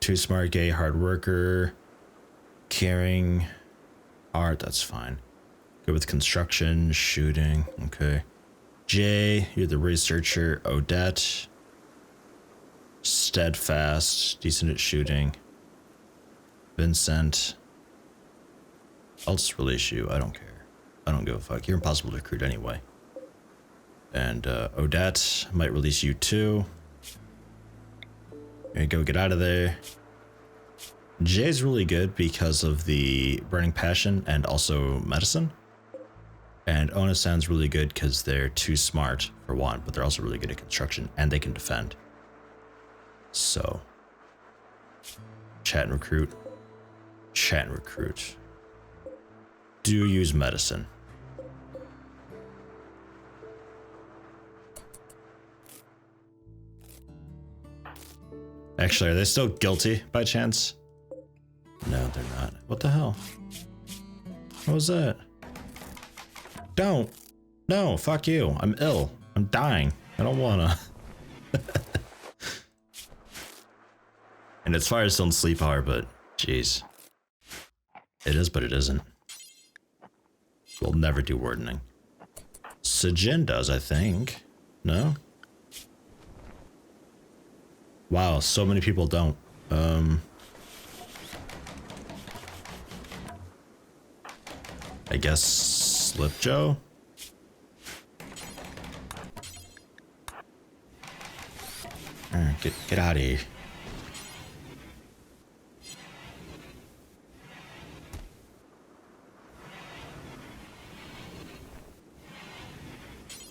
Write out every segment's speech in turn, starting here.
too smart, gay, hard worker, caring, art, that's fine. Good with construction, shooting, okay. J, you're the researcher. Odette, steadfast, decent at shooting. Vincent, I'll just release you, I don't care. I don't give a fuck, you're impossible to recruit anyway. And Odette, might release you too. There you go, get out of there. Jay's really good because of the burning passion and also medicine. And Ona sounds really good because they're too smart for one, but they're also really good at construction and they can defend. So, chat and recruit. Chat and recruit. Do use medicine. Actually, are they still guilty by chance? No, they're not. What the hell? What was that? Don't. No, fuck you. I'm ill. I'm dying. I don't wanna. And it's Firestone sleep hour, but jeez. It is, but it isn't. We'll never do wardening. Sejin does, I think. No? Wow, so many people don't. I guess Slip Joe? Get out of here.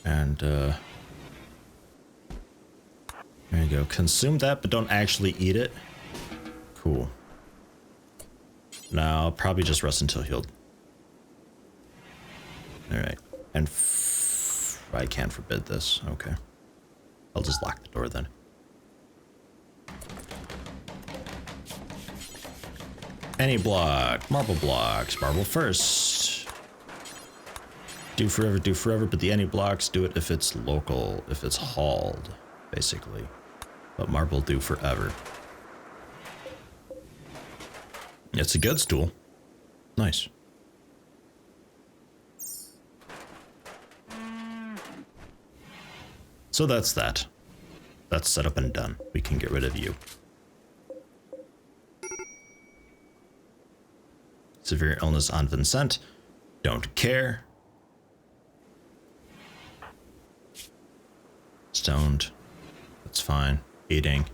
And there you go. Consume that, but don't actually eat it. Cool. Now I'll probably just rest until healed. Alright. And I can't forbid this. Okay. I'll just lock the door then. Any block. Marble blocks. Marble first. Do forever, but the any blocks, do it if it's local, if it's hauled, basically. But marble do forever. It's a good stool. Nice. So that's that. That's set up and done. We can get rid of you. Severe illness on Vincent. Don't care. Stoned. That's fine. Eating.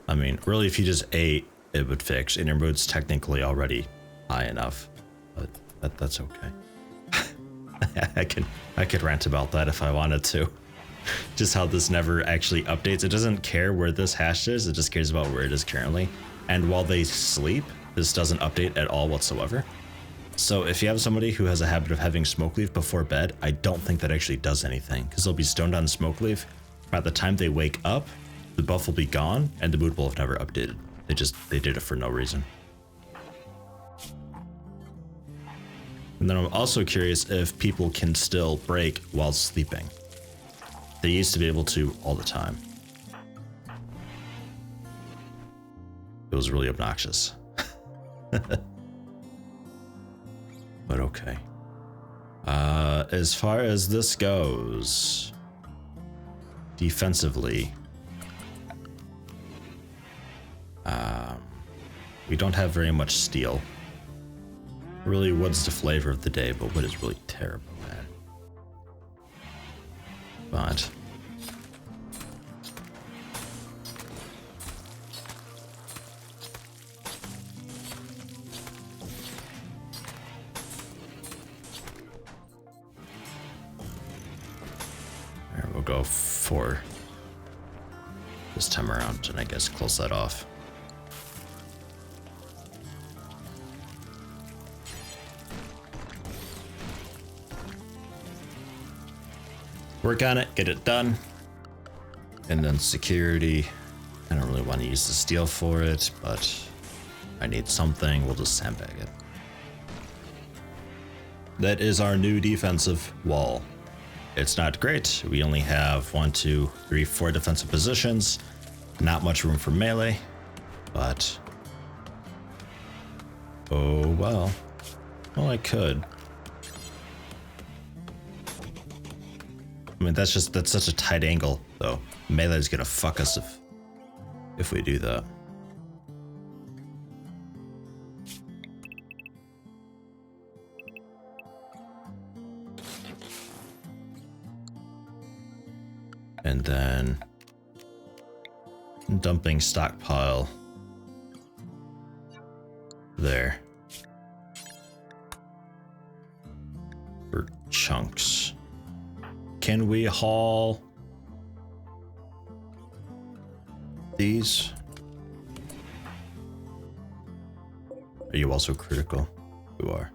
I mean, really, if you just ate, it would fix. And your mood's technically already high enough. But that's okay. I could rant about that if I wanted to. Just how this never actually updates. It doesn't care where this hash is, it just cares about where it is currently. And while they sleep, this doesn't update at all whatsoever. So if you have somebody who has a habit of having smoke leave before bed, I don't think that actually does anything, because they'll be stoned on smoke leave. By the time they wake up, the buff will be gone and the mood will have never updated. They did it for no reason. And then I'm also curious if people can still break while sleeping. They used to be able to all the time. It was really obnoxious. But okay. As far as this goes, defensively, we don't have very much steel. Really, wood's the flavor of the day, but wood is really terrible, man. But there, we'll go for this time around, and I guess close that off. Work on it, get it done. And then security. I don't really want to use the steel for it, but I need something. We'll just sandbag it. That is our new defensive wall. It's not great. We only have 1, 2, 3, 4 defensive positions. Not much room for melee. but oh well. Well, I could. I mean, that's such a tight angle, though. Melee's gonna fuck us if we do that. And then dumping stockpile there for chunks. Can we haul these? Are you also critical? You are.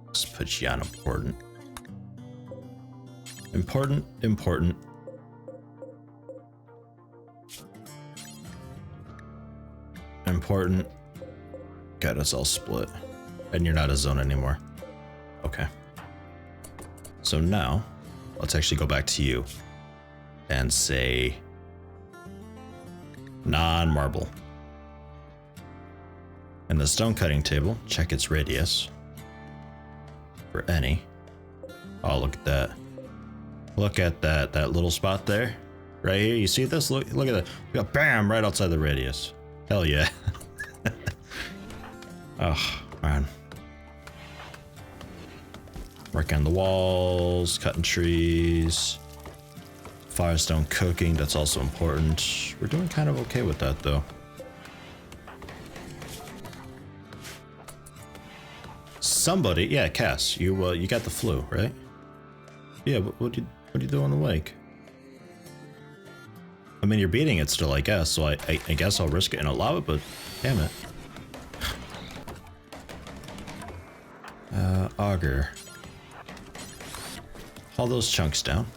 Let's put you on important. Important. Important. Got us all split. And you're not a zone anymore. Okay. So now, let's actually go back to you and say non-marble. And the stone cutting table, check its radius for any. Oh, look at that. Look at that little spot there. Right here, you see this? Look at that. We got bam right outside the radius. Hell yeah. Oh, man. Working on the walls, cutting trees, firestone cooking, that's also important. We're doing kind of okay with that though. Somebody, yeah, Cass, you got the flu, right? Yeah, what do you do on the lake? I mean, you're beating it still, I guess, so I guess I'll risk it and allow it, but damn it. Auger. Haul those chunks down.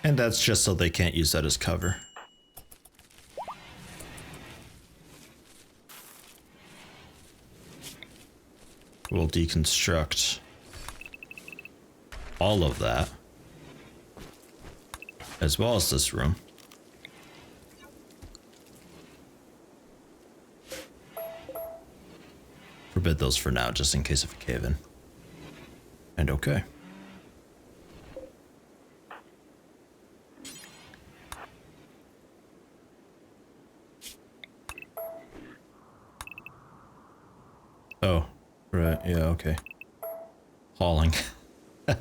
And that's just so they can't use that as cover. We'll deconstruct all of that, as well as this room. Forbid those for now, just in case of a cave-in. And okay. Oh, right, yeah, okay. Hauling. I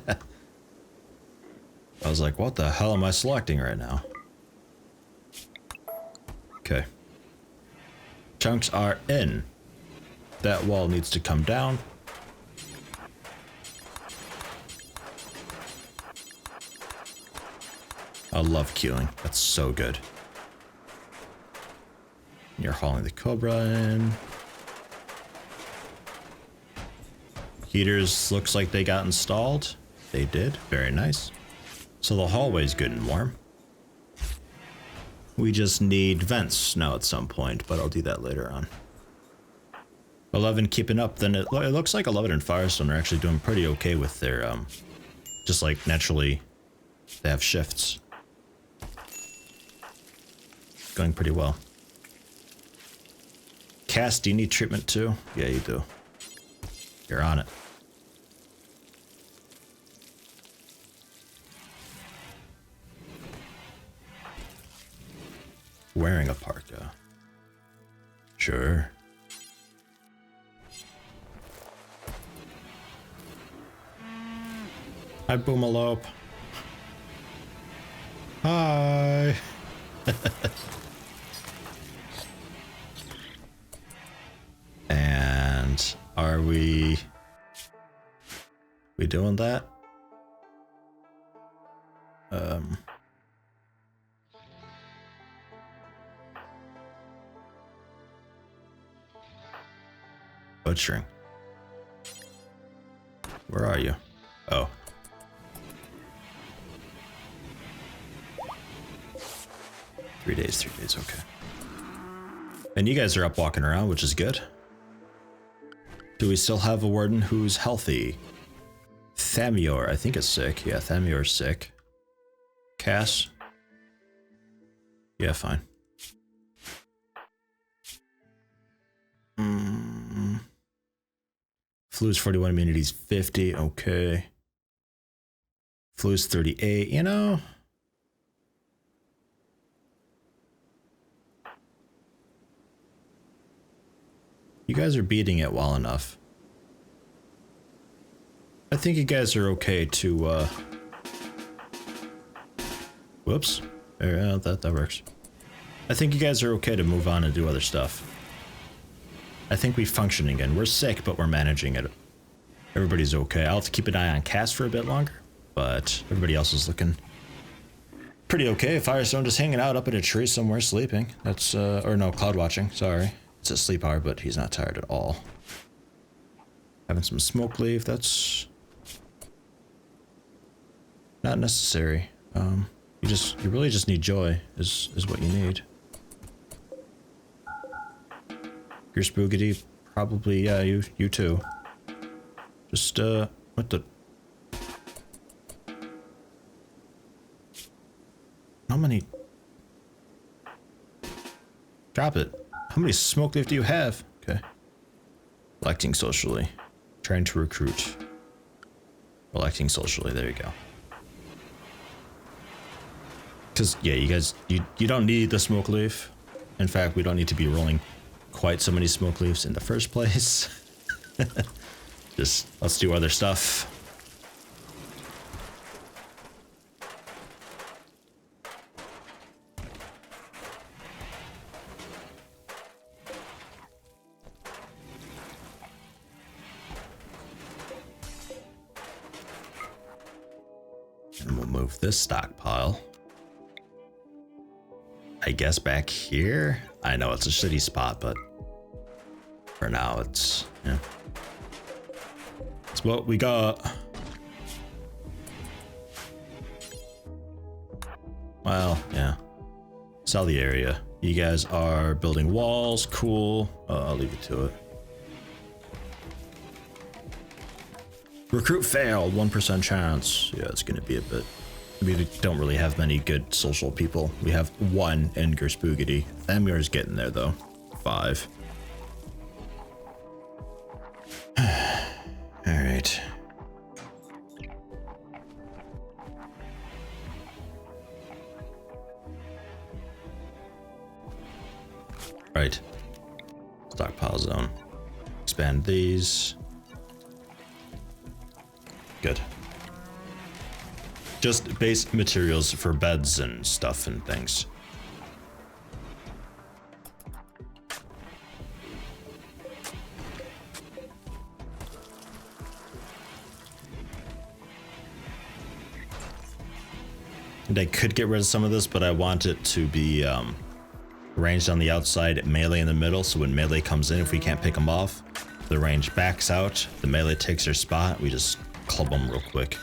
was like, what the hell am I selecting right now? Okay. Chunks are in. That wall needs to come down. I love queuing. That's so good. You're hauling the Cobra in. Heaters looks like they got installed. They did. Very nice. So the hallway's good and warm. We just need vents now at some point, but I'll do that later on. 11 keeping up, then it looks like 11 and Firestone are actually doing pretty okay with their, just like naturally, they have shifts. Going pretty well. Cass, do you need treatment too? Yeah, you do. You're on it. Wearing a parka. Sure. Hi, Boomalope. Hi. And are we doing that? Butchering. Where are you? Oh. Three days, okay. And you guys are up walking around, which is good. Do we still have a warden who's healthy? Thamior, I think is sick. Yeah, Thamior's sick. Cass? Yeah, fine. Flu's 41, immunity's 50, okay. Flu's 38, you know? You guys are beating it well enough. I think you guys are okay to, whoops. Yeah, that works. I think you guys are okay to move on and do other stuff. I think we function again. We're sick, but we're managing it. Everybody's okay. I'll have to keep an eye on Cass for a bit longer, but everybody else is looking pretty okay. Firestone just hanging out up in a tree somewhere sleeping. That's, or no, cloud watching, sorry. It's a sleep hour, but he's not tired at all. Having some smoke leave, that's not necessary. You really just need joy is what you need. Your spookity, probably, yeah, you too. Just, what the? How many? Drop it. How many smoke leaf do you have? Okay. Electing socially. Trying to recruit. Electing socially, there you go. Because, yeah, you guys, you don't need the smoke leaf. In fact, we don't need to be rolling quite so many smoke leaves in the first place. Just, let's do other stuff. And we'll move this stockpile. I guess back here? I know it's a shitty spot, but for now it's, yeah. It's what we got. Well, yeah. Sell the area. You guys are building walls, cool. I'll leave it to it. Recruit failed, 1% chance. Yeah, it's gonna be a bit. We don't really have many good social people. We have one in Gerspoogity. Thamir's getting there though. 5. Alright. Right. Stockpile zone. Expand these. Good. Just base materials for beds and stuff and things. And I could get rid of some of this, but I want it to be ranged on the outside, melee in the middle, so when melee comes in, if we can't pick them off, the range backs out, the melee takes their spot, we just club them real quick.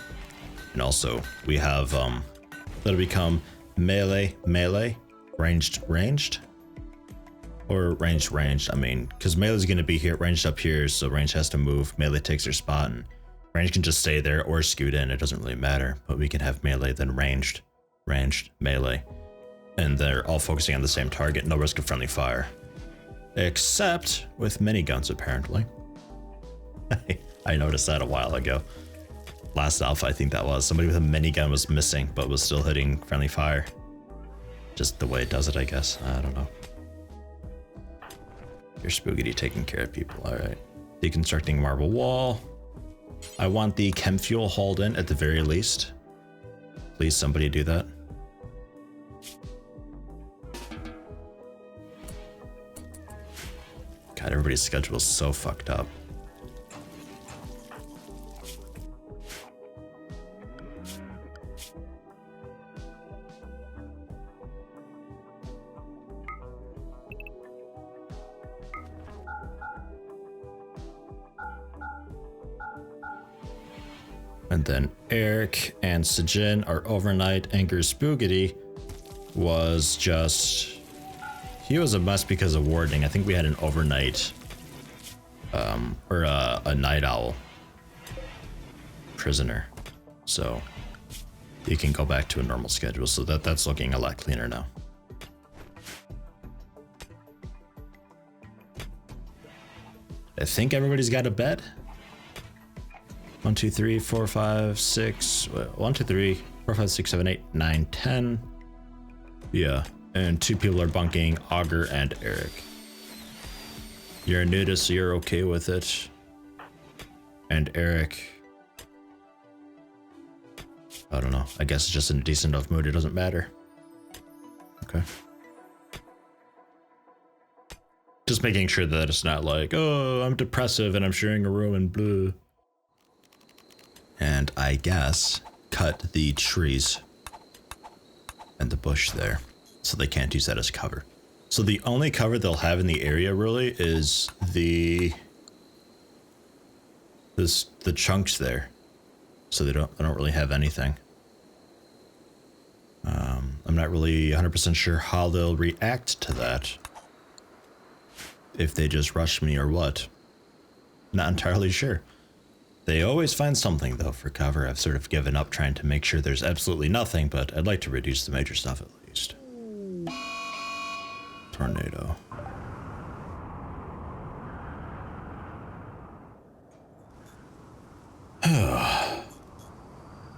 And also, we have, that'll become melee, ranged, or ranged, I mean, because melee's going to be here, ranged up here, so range has to move, melee takes their spot, and range can just stay there or scoot in, it doesn't really matter, but we can have melee, then ranged, melee, and they're all focusing on the same target, no risk of friendly fire. Except with miniguns, apparently. I noticed that a while ago. Last alpha, I think that was. Somebody with a minigun was missing, but was still hitting friendly fire. Just the way it does it, I guess. I don't know. You're spookity taking care of people, alright. Deconstructing marble wall. I want the chem fuel hauled in at the very least. Please, somebody do that. God, everybody's schedule is so fucked up. And then Eric and Sejin are overnight, and Gerspoogity was just He was a mess because of warding. I think we had an overnight, or a night owl prisoner. So you can go back to a normal schedule. So that's looking a lot cleaner now. I think everybody's got a bed. 1, 2, 3, 4, 5, 6. 1, 2, 3, 4, 5, 6, 7, 8, 9, 10. Yeah, and 2 people are bunking, Augur and Eric. You're a nudist, so you're okay with it. And Eric, I don't know. I guess it's just in a decent enough mood. It doesn't matter. Okay. Just making sure that it's not like, oh, I'm depressive and I'm sharing a room and blue. And I guess cut the trees and the bush there so they can't use that as cover. So the only cover they'll have in the area really is the chunks there. So they don't really have anything. I'm not really 100% sure how they'll react to that. If they just rush me or what. Not entirely sure. They always find something though for cover. I've sort of given up trying to make sure there's absolutely nothing, but I'd like to reduce the major stuff at least. Tornado.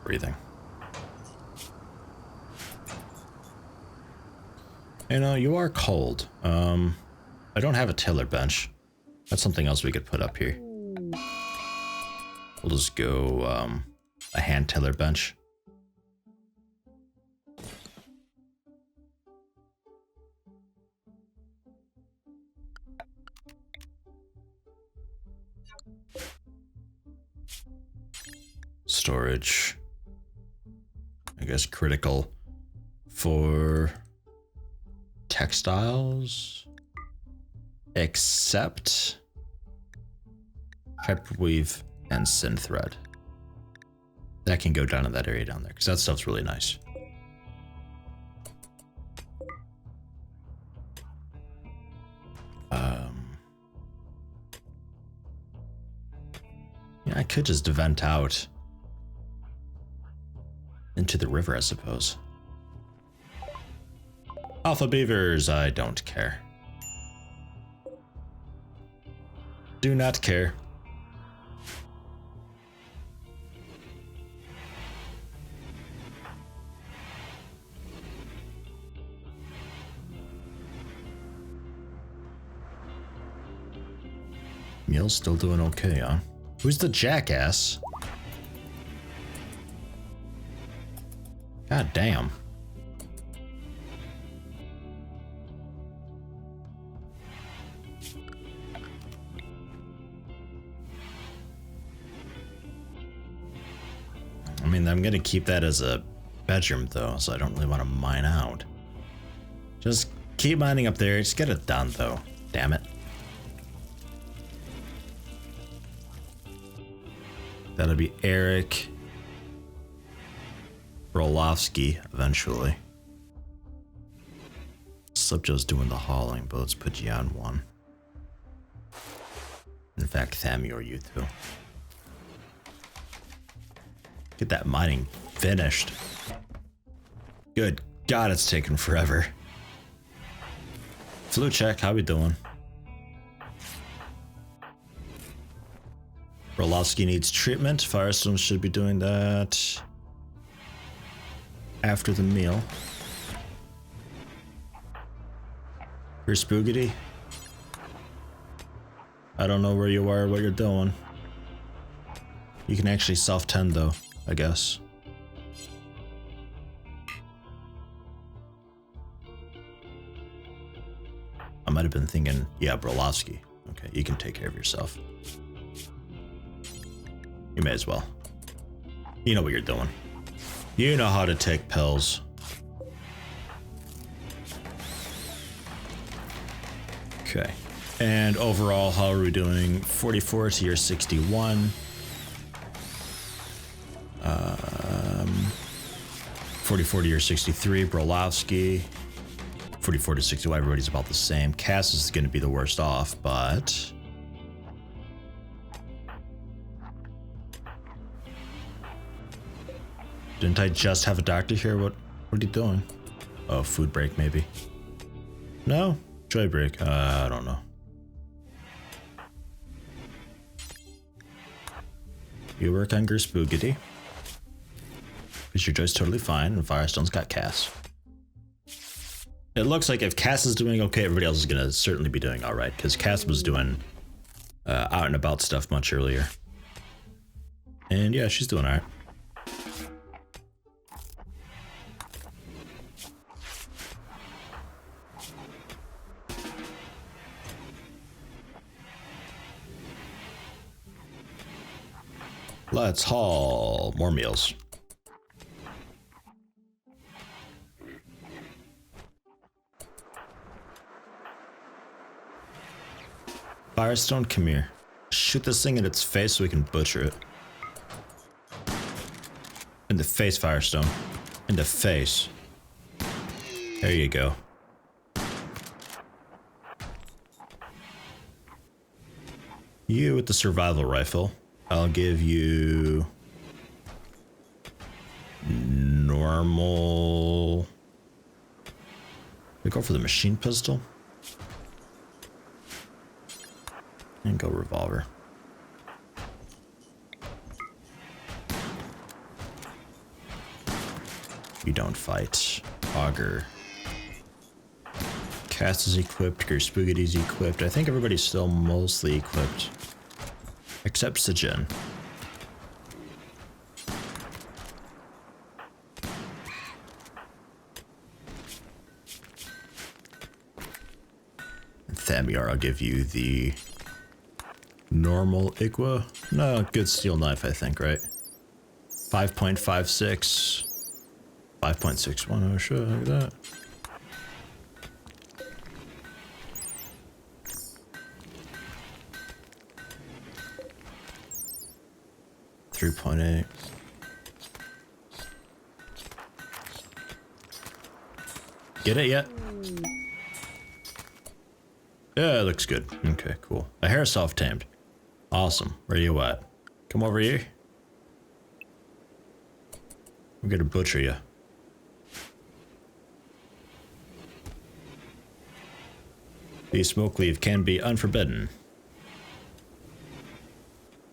Breathing. You know, you are cold. I don't have a tiller bench. That's something else we could put up here. We'll just go a hand tiller bench. Storage. I guess critical for textiles. Except hyperweave and synthread. That can go down in that area down there, because that stuff's really nice. Yeah, I could just vent out into the river, I suppose. Alpha beavers, I don't care. Do not care. Meal's still doing okay, huh? Who's the jackass? God damn. I mean, I'm gonna keep that as a bedroom though, so I don't really want to mine out. Just keep mining up there, just get it done though. Damn it. That'll be Eric Brolowski eventually. Subjo's doing the hauling, but let's put you on one. In fact, Thammy or you two. Get that mining finished. Good God, it's taken forever. Flu check, how we doing? Brolowski needs treatment. Firestone should be doing that after the meal. Here's Spoogity. I don't know where you are or what you're doing. You can actually self-tend though, I guess. I might have been thinking, yeah, Brolowski. Okay, you can take care of yourself. You may as well. You know what you're doing. You know how to take pills. Okay. And overall, how are we doing? 44 to your 61. 44 to your 63, Brolowski. 44 to 61, everybody's about the same. Cass is going to be the worst off, but... Didn't I just have a doctor here? What are you doing? Oh, food break maybe. No? Joy break? I don't know. You work on your spoogity. Because your Joy's totally fine and Firestone's got Cass. It looks like if Cass is doing okay, everybody else is gonna certainly be doing alright, because Cass was doing out and about stuff much earlier. And yeah, she's doing alright. Let's haul more meals. Firestone, come here. Shoot this thing in its face so we can butcher it. In the face, Firestone. In the face. There you go. You with the survival rifle. I'll give you normal. We go for the machine pistol. And go revolver. You don't fight. Auger. Cast is equipped. Your Spoogity's equipped. I think everybody's still mostly equipped. Except Sijin. Thamiar, I'll give you the normal Igwa. No, good steel knife, I think, right? 5.56. 5.61, oh sure, look at that. .8. Get it yet? Yeah, it looks good. Okay, cool. A hair self-tamed. Awesome. Where you at? Come over here. I'm gonna butcher you. The smoke leaf can be unforbidden.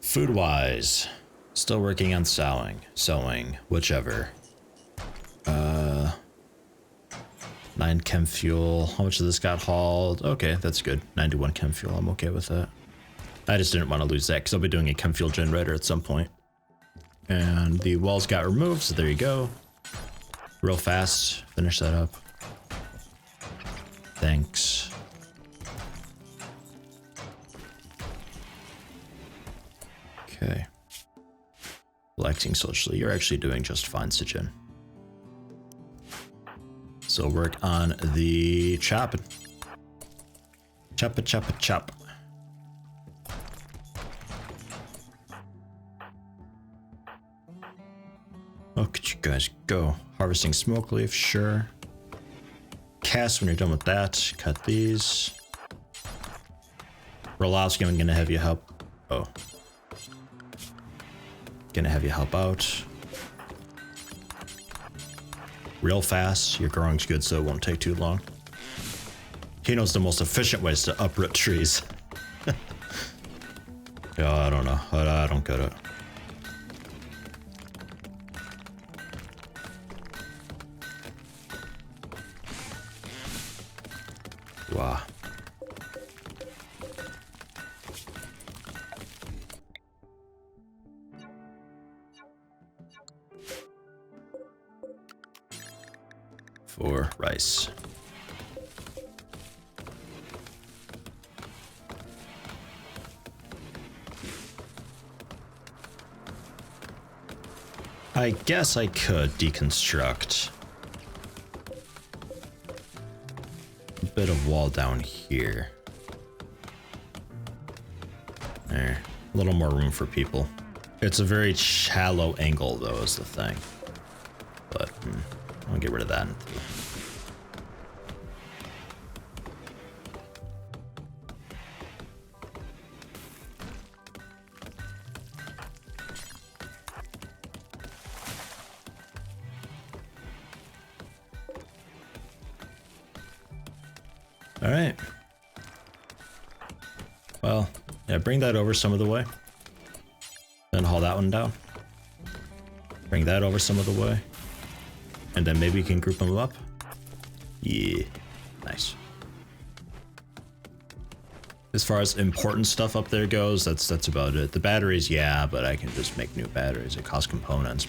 Food-wise. Still working on sewing, whichever. 9 chem fuel. How much of this got hauled? Okay, that's good. 91 chem fuel. I'm okay with that. I just didn't want to lose that because I'll be doing a chem fuel generator at some point. And the walls got removed, so there you go. Real fast. Finish that up. Thanks. Okay. Flexing socially. You're actually doing just fine, Sijin. So work on the chopping. Chop it, chop it, chop. Look at you guys go. Harvesting smoke leaf, sure. Cast when you're done with that. Cut these. Rolowski, I'm gonna have you help. Oh. Gonna have you help out. Real fast. Your growing's good, so it won't take too long. He knows the most efficient ways to uproot trees. Yeah, I don't know. I don't get it. Wow. For rice. I guess I could deconstruct a bit of wall down here. There, a little more room for people. It's a very shallow angle though is the thing. But I'll get rid of that. All right. Well, yeah, bring that over some of the way. Then haul that one down. Bring that over some of the way. And then maybe you can group them up. Yeah, nice. As far as important stuff up there goes, that's about it. The batteries, yeah, but I can just make new batteries. It costs components.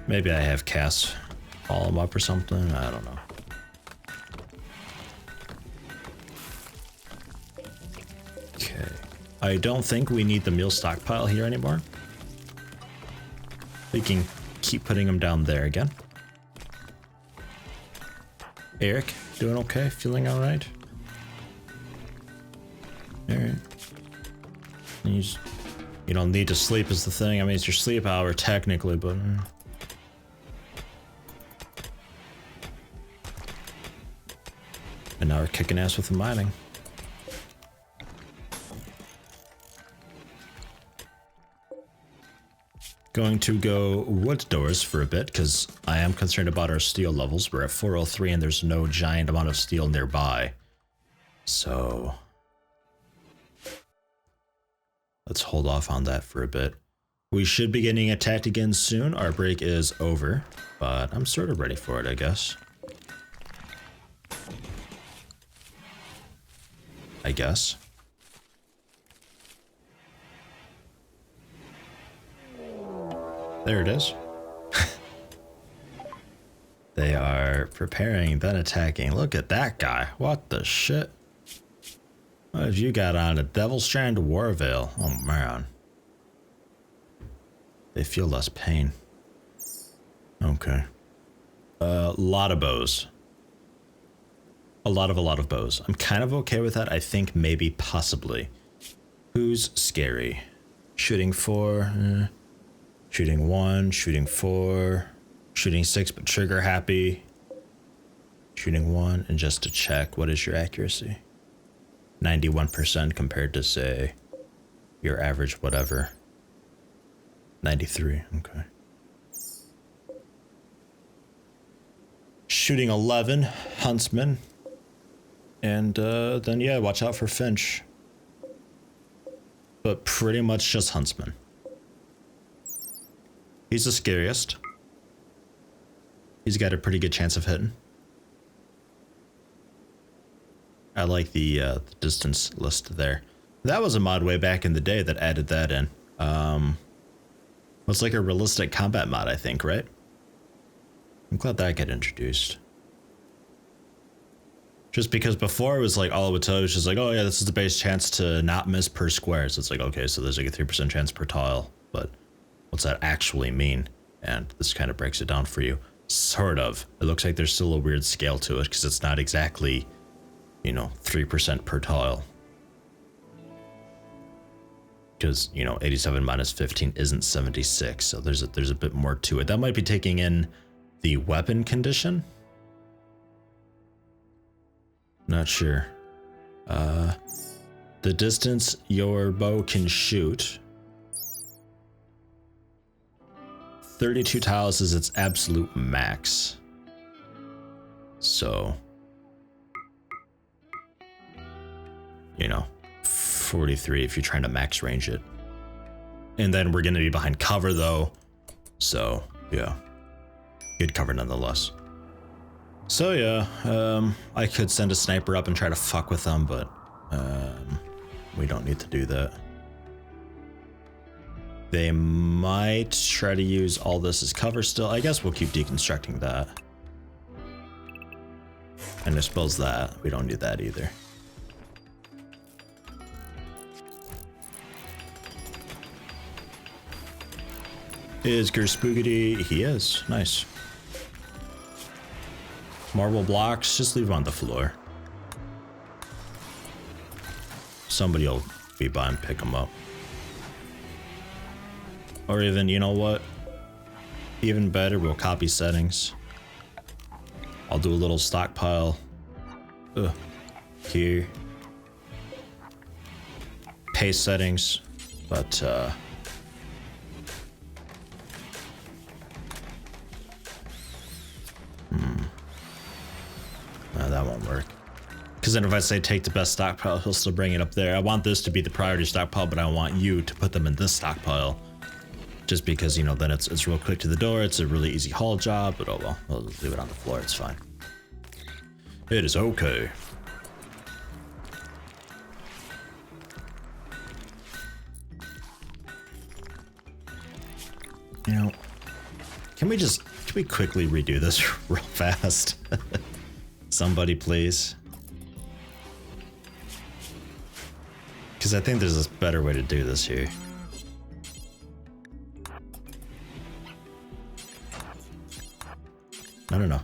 Maybe I have Cass haul them up or something. I don't know. Okay. I don't think we need the meal stockpile here anymore. We can keep putting them down there again. Eric, doing okay? Feeling all right? All right. You don't need to sleep is the thing. I mean, it's your sleep hour technically, but... And now we're kicking ass with the mining. Going to go wood doors for a bit, because I am concerned about our steel levels. We're at 403 and there's no giant amount of steel nearby. So... let's hold off on that for a bit. We should be getting attacked again soon. Our break is over, but I'm sort of ready for it, I guess. There it is. They are preparing, then attacking. Look at that guy. What the shit? What have you got on? A Devil's Strand War Veil. Oh man. They feel less pain. Okay. A lot of bows. A lot of bows. I'm kind of okay with that. I think maybe possibly. Who's scary? Shooting 4. Shooting 1. Shooting 4. Shooting 6 but trigger happy. Shooting 1. And just to check, what is your accuracy? 91% compared to, say, your average whatever. 93. Okay. Shooting 11. Huntsman. And then, yeah, watch out for Finch. But pretty much just Huntsman. He's the scariest. He's got a pretty good chance of hitting. I like the distance list there. That was a mod way back in the day that added that in. It's like a realistic combat mod, I think, right? I'm glad that got introduced. Just because before it was like all it would tell you was just like, oh yeah, this is the base chance to not miss per square. So it's like, okay, so there's like a 3% chance per tile, but what's that actually mean? And this kind of breaks it down for you. Sort of. It looks like there's still a weird scale to it because it's not exactly, you know, 3% per tile. Because, you know, 87 minus 15 isn't 76, so there's a bit more to it. That might be taking in the weapon condition. Not sure. The distance your bow can shoot. 32 tiles is its absolute max. So, you know, 43 if you're trying to max range it. And then we're gonna be behind cover though. So, yeah. Good cover nonetheless. So yeah, I could send a sniper up and try to fuck with them, but we don't need to do that. They might try to use all this as cover still. I guess we'll keep deconstructing that. And I suppose that, we don't need that either. Is Gerspoogity? He is. Nice. Marble blocks, just leave them on the floor. Somebody will be by and pick them up. Or even, you know what? Even better, we'll copy settings. I'll do a little stockpile. Here. Paste settings. But, Because then if I say take the best stockpile, he'll still bring it up there. I want this to be the priority stockpile, but I want you to put them in this stockpile. Just because, you know, then it's real quick to the door. It's a really easy haul job, but oh well, we'll leave it on the floor. It's fine. It is okay. You know, can we quickly redo this real fast? Somebody, please. Because I think there's a better way to do this here. I don't know.